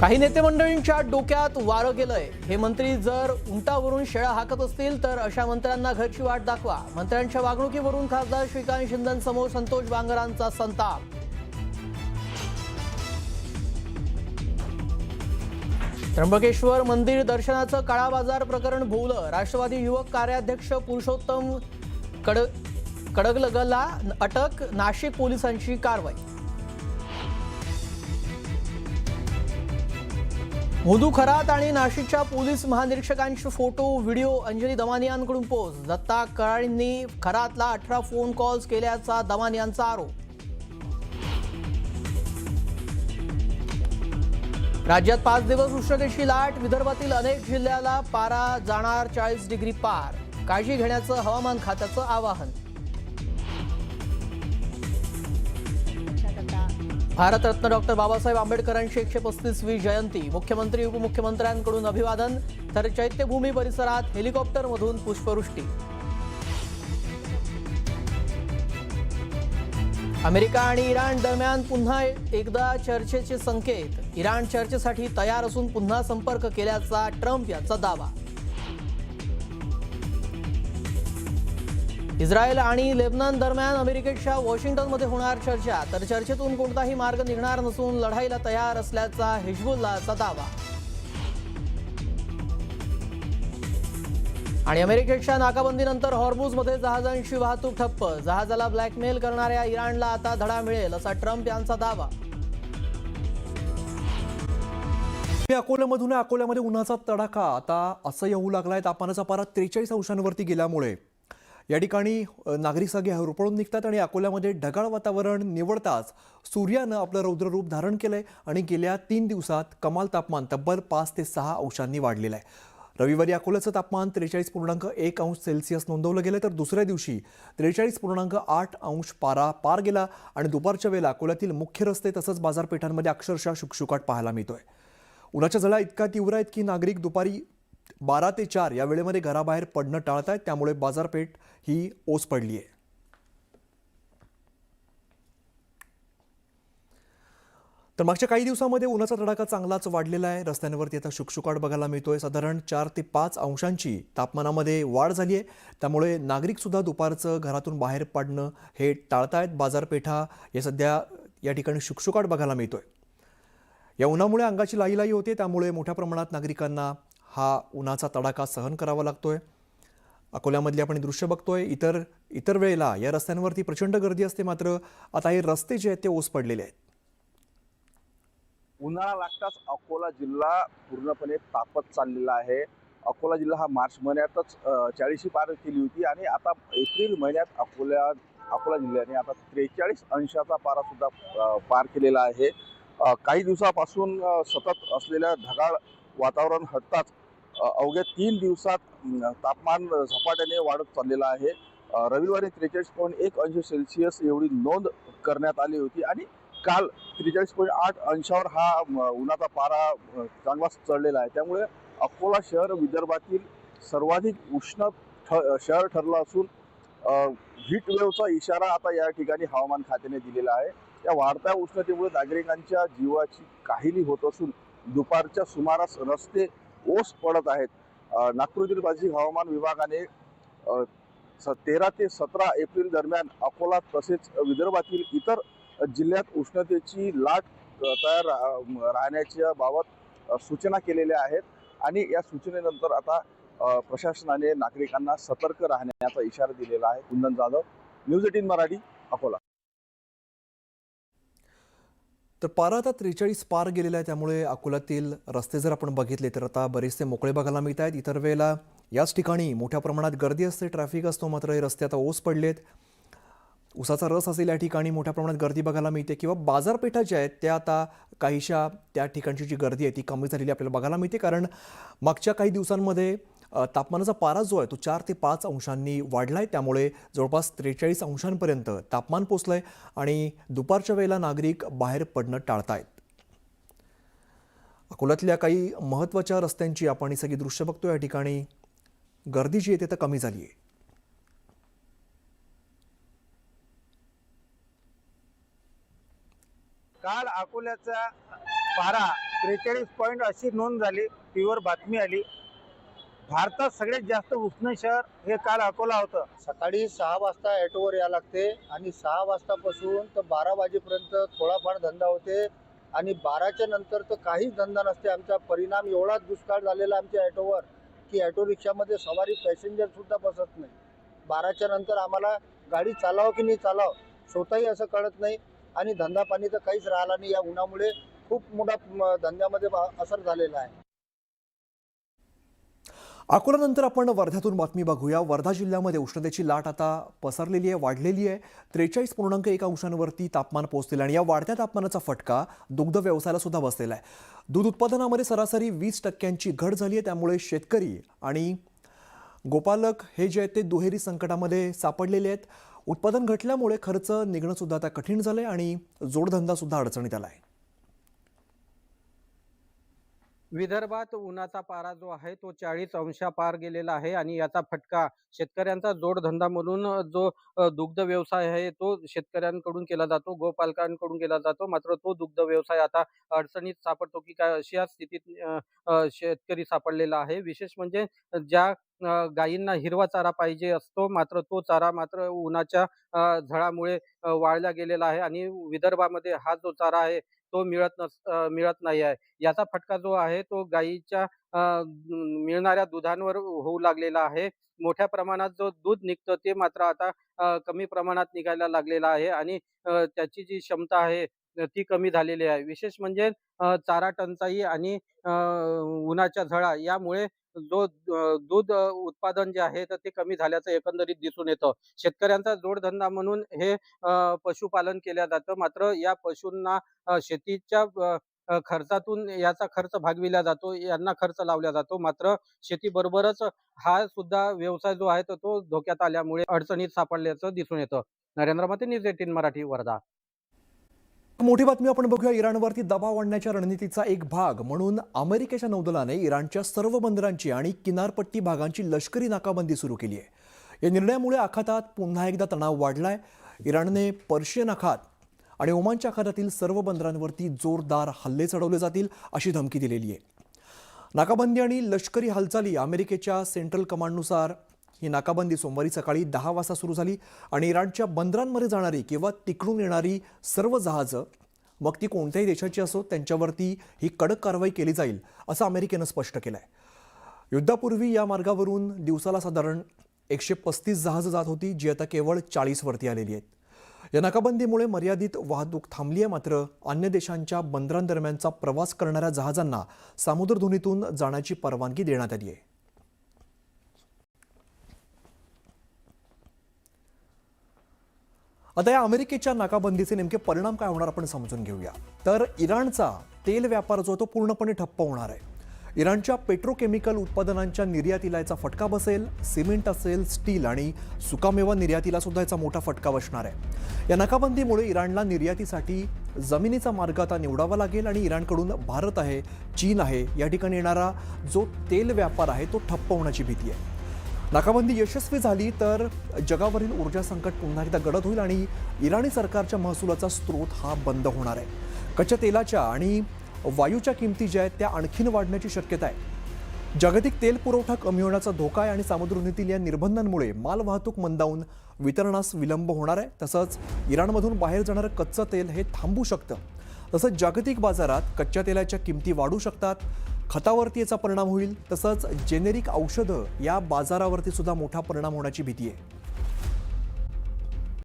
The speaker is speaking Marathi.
काही नेते मंडळींच्या डोक्यात वारं गेलंय। हे मंत्री जर उंटावरून शेळा हाकत असतील तर अशा मंत्र्यांना घरची वाट दाखवा। मंत्र्यांच्या वागणुकीवरून खासदार श्रीकांत शिंदेंसमोर संतोष बांगरांचा संताप। त्र्यंबकेश्वर मंदिर दर्शनाचं काळा बाजार प्रकरण भोवलं। राष्ट्रवादी युवक कार्याध्यक्ष पुरुषोत्तम कडगलगला अटक। नाशिक पोलिसांची कारवाई। मधू खरात आणि नाशिकच्या पोलीस महानिरीक्षकांचे फोटो व्हिडिओ अंजली दमानियांकडून पोस्ट। दत्ता कराळींनी खरातला 18 फोन कॉल्स केल्याचा दमानियांचा आरोप। राज्यात 5 दिवस उष्णतेची लाट। विदर्भातील अनेक जिल्ह्याला पारा जाणार 40 डिग्री पार। काळजी घेण्याचं हवामान खात्याचं आवाहन। भारतरत्न डॉक्टर बाबासाहेब आंबेडकरांची 135वी जयंती। मुख्यमंत्री उपमुख्यमंत्र्यांकडून अभिवादन तर चैत्यभूमी परिसरात हेलिकॉप्टरमधून पुष्पवृष्टी। अमेरिका आणि इराण दरम्यान पुन्हा एकदा चर्चेचे संकेत। इराण चर्चेसाठी तयार असून पुन्हा संपर्क केल्याचा ट्रम्प यांचा दावा। इस्रायल आणि लेबनॉन दरम्यान अमेरिकेच्या वॉशिंग्टनमध्ये होणार चर्चा तर चर्चेतून कोणताही मार्ग निघणार नसून लढाईला तयार असल्याचा हिजबुल्लाहचा दावा। आणि अमेरिकेच्या नाकाबंदीनंतर हॉर्मुझमध्ये जहाजांची वाहतूक ठप्प। जहाजाला ब्लॅकमेल करणाऱ्या इराणला आता धडा मिळेल असा ट्रम्प यांचा दावा। अकोल्यामध्ये उन्हाचा तडाखा आता असं येऊ लागलाय। तापमानाचा पारा 43 अंशांवरती गेल्यामुळे या ठिकाणी नागरिक सगळे होरपळून निघतात आणि अकोल्यामध्ये ढगाळ वातावरण निवडताच सूर्यानं आपलं रौद्ररूप धारण केलंय आणि गेल्या 3 दिवसात कमाल तापमान तब्बल 5 ते 6 अंशांनी वाढलेलं आहे। रविवारी अकोल्याचं तापमान 43.1 अंश सेल्सिअस नोंदवलं गेलं तर दुसऱ्या दिवशी 43.8 अंश पारा पार गेला आणि दुपारच्या वेळेला अकोल्यातील मुख्य रस्ते तसंच बाजारपेठांमध्ये अक्षरशः शुकशुकाट पाहायला मिळतोय। उन्हाच्या झळा इतका तीव्र आहेत की नागरिक दुपारी 12 ते 4 या वेळेमध्ये घराबाहेर पडणं टाळतायत। त्यामुळे बाजारपेठ ही ओस पडली आहे। तर मागच्या काही दिवसांमध्ये उन्हाचा तडाखा चांगलाच वाढलेला आहे। रस्त्यांवरती आता शुकशुकाट बघायला मिळतोय। साधारण 4 ते 5 अंशांची तापमानामध्ये वाढ झाली आहे। त्यामुळे नागरिक सुद्धा दुपारचं घरातून बाहेर पडणं हे टाळतायत। बाजारपेठा या सध्या या ठिकाणी शुकशुकाट बघायला मिळतोय। या उन्हामुळे अंगाची लाहीलाही होते। त्यामुळे मोठ्या प्रमाणात नागरिकांना हा उन्हाचा तडाखा सहन करावा लागतोय। अकोल्यामधली आपण दृश्य बघतोय। इतर वेळेला या रस्त्यांवरती प्रचंड गर्दी असते, मात्र आता हे रस्ते जे आहेत ते ओस पडलेले आहेत। उन्हाळा लागताच अकोला जिल्हा पूर्णपणे तापत चाललेला आहे। अकोला जिल्हा हा मार्च महिन्यातच 40 पार केली होती आणि आता एप्रिल महिन्यात अकोला जिल्ह्याने आता 43 अंशाचा पारा सुद्धा पार केलेला आहे। काही दिवसापासून सतत असलेल्या ढगाळ वातावरण हटताच अवघ्या 3 दिवसात तापमान झपाट्याने वाढत चाललेलं आहे। रविवारी 43.1 अंश सेल्सिअस एवढी नोंद करण्यात आली होती आणि काल 43.8 अंशावर हा उन्हाचा पारा चांगलाच चढलेला आहे। त्यामुळे अकोला शहर विदर्भातील सर्वाधिक उष्ण शहर ठरलं असून हीट वेव्हचा इशारा आता या ठिकाणी हवामान खात्याने दिलेला आहे। या वाढत्या उष्णतेमुळे नागरिकांच्या जीवाची काहिली होत असून दुपारच्या सुमारास रस्ते ओस पडत आहेत। नागपूरतील प्रादेशिक हवामान विभागाने 13 ते 17 एप्रिल दरम्यान अकोला तसेच विदर्भातील इतर जिल्ह्यात उष्णतेची लाट तयार राहण्याच्या बाबत सूचना केलेल्या आहेत आणि या सूचनेनंतर आता प्रशासनाने नागरिकांना सतर्क राहण्याचा इशारा दिलेला आहे। कुंदन जाधव, न्यूज 18 मराठी, अकोला। तर पारा आता 43 पार गेलेला आहे। त्यामुळे अकोल्यातील रस्ते जर आपण बघितले तर आता बरेचसे मोकळे बघायला मिळत आहेत। इतर वेळेला याच ठिकाणी मोठ्या प्रमाणात गर्दी असते, ट्रॅफिक असतो, मात्र हे रस्ते आता ओस पडलेत। उसाचा रस असेल या ठिकाणी मोठ्या प्रमाणात गर्दी बघायला मिळते किंवा बाजारपेठा ज्या आहेत त्या आता काहीशा त्या ठिकाणची जी गर्दी आहे ती कमी झालेली आपल्याला बघायला मिळते। कारण मागच्या काही दिवसांमध्ये तापमानाचा पारा जो आहे तो 4 ते 5 अंशांनी वाढलाय। त्यामुळे जवळपास 43 अंशांपर्यंत तापमान पोचलंय आणि दुपारच्या वेळेला नागरिक बाहेर पडणं टाळतायत। अकोल्यातल्या काही महत्त्वाच्या रस्त्यांची आपण ही सगळी दृश्य बघतोय। या ठिकाणी गर्दी जी आहे ती कमी झाली आहे। काल अकोल्याचा पारा 43 पॉईंट अशी नोंद झाली, टीव्हीवर बातमी आली. भारतात सगळ्यात जास्त उष्ण शहर हे काल अकोला होतं. सकाळी 6 वाजता ॲटोवर यावं लागते आणि 6 वाजतापासून तर 12 वाजेपर्यंत थोडाफार धंदा होते आणि 12च्या नंतर तर काहीच धंदा नसते. आमचा परिणाम एवढा दुष्काळ झालेला आमच्या ॲटोवर की ॲटो रिक्षामध्ये सवारी पॅसेंजरसुद्धा बसत नाही. 12च्या नंतर आम्हाला गाडी चालावं की नाही चालावं स्वतःही असं कळत नाही आणि धंदा पाणी तर काहीच राहिला नाही. या उन्हामुळे खूप मोठा धंद्यामध्ये असर झालेला आहे. अकोल्यानंतर आपण वर्ध्यातून बातमी बघूया. वर्धा जिल्ह्यामध्ये उष्णतेची लाट आता पसरलेली आहे, वाढलेली आहे. 43.1 अंशांवरती तापमान पोहोचलेलं आणि या वाढत्या तापमानाचा फटका दुग्ध व्यवसायाला सुद्धा बसलेला आहे. दूध उत्पादनामध्ये सरासरी 20% घट झाली आहे. त्यामुळे शेतकरी आणि गोपालक हे जे आहेत ते दुहेरी संकटामध्ये सापडलेले आहेत. उत्पादन घटल्यामुळे खर्च निघणं सुद्धा आता कठीण झालं आहे आणि जोडधंदा सुद्धा अडचणीत आला आहे. विदर्भात उन्हाचा पारा जो आहे तो 40 अंशापार गेलेला आहे आणि याचा फटका शेतकऱ्यांचा जोडधंदा म्हणून जो दुग्ध व्यवसाय आहे तो शेतकऱ्यांकडून केला जातो, गोपालकांकडून केला जातो. मात्र तो दुग्ध व्यवसाय आता अडचणीत सापडतो की काय अशा स्थितीत शेतकरी सापडलेला आहे. विशेष म्हणजे ज्या गायींना हिरवा चारा पाहिजे असतो, मात्र तो चारा मात्र उन्हाच्या झळामुळे वाळला गेलेला आहे आणि विदर्भामध्ये हा जो चारा आहे तो मिळत नाही आहे. याचा फटका जो आहे तो गायीच्या मिळणाऱ्या दुधांवर होऊ लागलेला आहे. मोठ्या प्रमाणात जो दूध निघतं ते मात्र आता कमी प्रमाणात निघायला लागलेलं आहे आणि त्याची जी क्षमता आहे ती कमी झालेली आहे. विशेष म्हणजे चारा टंचाई आणि उन्हाच्या झळा यामुळे जो दूध उत्पादन जे आहे तर ते कमी झाल्याचं एकंदरीत दिसून येतं. शेतकऱ्यांचा जोडधंदा म्हणून हे पशुपालन केलं जातं. मात्र या पशूंना शेतीच्या खर्चातून याचा खर्च भागविला जातो, यांना खर्च लावला जातो. मात्र शेतीबरोबरच हा सुद्धा व्यवसाय जो आहे तर तो धोक्यात आल्यामुळे अडचणीत सापडल्याचं दिसून येतं. नरेंद्र मते, न्यूज 18 मराठी, वर्धा. मोठी बातमी आपण बघूया. इराणवरती दबाव आणण्याच्या रणनीतीचा एक भाग म्हणून अमेरिकेच्या नौदलाने इराणच्या सर्व बंदरांची आणि किनारपट्टी भागांची लष्करी नाकाबंदी सुरू केली आहे. या निर्णयामुळे आखातात पुन्हा एकदा तणाव वाढलाय. इराणने पर्शियन आखात आणि ओमानच्या आखातातील सर्व बंदरांवरती जोरदार हल्ले चढवले जातील अशी धमकी दिलेली आहे. नाकाबंदी आणि लष्करी हालचाली अमेरिकेच्या सेंट्रल कमांडनुसार ही नाकाबंदी सोमवारी सकाळी 10 वाजता सुरू झाली आणि इराणच्या बंदरांमध्ये जाणारी किंवा तिकडून येणारी सर्व जहाजं, मग ती कोणत्याही देशाची असो, त्यांच्यावरती ही कडक कारवाई केली जाईल असं अमेरिकेनं स्पष्ट केलं आहे. युद्धापूर्वी या मार्गावरून दिवसाला साधारण 135 जहाजं जात होती, जी आता केवळ 40 वरती आलेली आहेत. या नाकाबंदीमुळे मर्यादित वाहतूक थांबली आहे. मात्र अन्य देशांच्या बंदरांदरम्यानचा प्रवास करणाऱ्या जहाजांना सामुद्रधुनीतून जाण्याची परवानगी देण्यात आली आहे. आता या अमेरिकेच्या नाकाबंदीचे नेमके परिणाम काय होणार आपण समजून घेऊया. तर इराणचा तेल व्यापार जो तो पूर्णपणे ठप्प होणार आहे. इराणच्या पेट्रोकेमिकल उत्पादनांच्या निर्यातीला याचा फटका बसेल. सिमेंट असेल, स्टील आणि सुकामेवा निर्यातीला सुद्धा याचा मोठा फटका बसणार आहे. या नाकाबंदीमुळे इराणला निर्यातीसाठी जमिनीचा मार्ग आता निवडावा लागेल आणि इराणकडून भारत आहे, चीन आहे, या ठिकाणी येणारा जो तेल व्यापार आहे तो ठप्प होण्याची भीती आहे. नाकाबंदी यशस्वी झाली तर जगावरील ऊर्जा संकट पुन्हा एकदा गडद होईल आणि इराणी सरकारच्या महसुलाचा स्रोत हा बंद होणार आहे. कच्च्या तेलाच्या आणि वायूच्या किमती ज्या आहेत त्या आणखीन वाढण्याची शक्यता आहे. जागतिक तेल पुरवठा कमी होण्याचा धोका आहे आणि सामुद्रधुनीतील या निर्बंधांमुळे मालवाहतूक मंदावून वितरणास विलंब होणार आहे. तसंच इराणमधून बाहेर जाणारं कच्चं तेल हे थांबू शकतं. तसंच जागतिक बाजारात कच्च्या तेलाच्या किमती वाढू शकतात. खतावरती याचा परिणाम होईल. तसंच जेनेरिक औषधं या बाजारावरती सुद्धा मोठा परिणाम होण्याची भीती आहे.